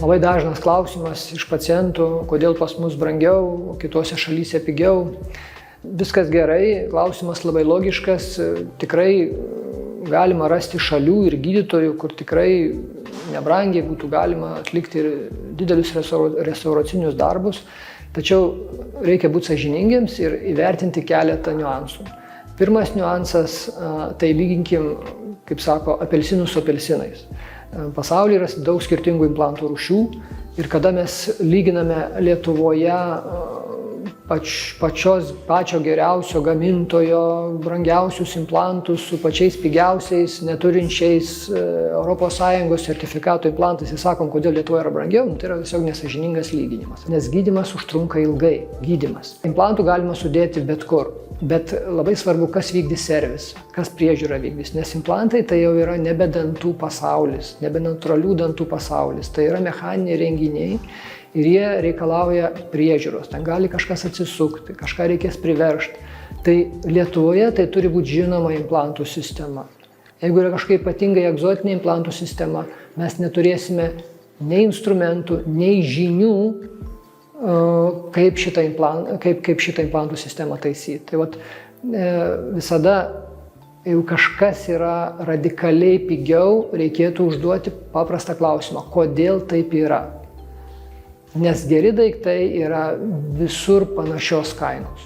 Labai dažnas klausimas iš pacientų, kodėl pas mus brangiau, kitose šalyse pigiau. Viskas gerai, klausimas labai logiškas, tikrai galima rasti šalių ir gydytojų, kur tikrai nebrangiai būtų galima atlikti ir didelius restauracinius darbus, tačiau reikia būti sąžiningiems ir įvertinti keletą niuansų. Pirmas niuansas, tai lyginkim, kaip sako, apelsinus su apelsinais. Pasaulyje yra daug skirtingų implantų rūšių ir kada mes lyginame Lietuvoje pačio geriausio gamintojo, brangiausius implantus su pačiais pigiausiais, neturinčiais ES sertifikato implantais ir sakom, kodėl Lietuvoje yra brangiau, tai yra tiesiog nesąžiningas lyginimas. Nes gydymas užtrunka ilgai. Implantų galima sudėti bet kur, bet labai svarbu, kas vykdys servisą, kas priežiūrą vykdys, nes implantai tai jau yra nebe dantų pasaulis, nebe natūralių dantų pasaulis, tai yra mechaniniai renginiai. Ir jie reikalauja priežiūros, ten gali kažkas atsisukti, kažką reikės priveržti. Tai Lietuvoje tai turi būti žinoma implantų sistema. Jeigu yra kažkaip ypatingai egzotinė implantų sistema, mes neturėsime nei instrumentų, nei žinių, kaip šitą implantų sistemą taisyti. Tai vat, visada, jeigu kažkas yra radikaliai pigiau, reikėtų užduoti paprastą klausimą, kodėl taip yra. Nes geri daiktai yra visur panašios kainos.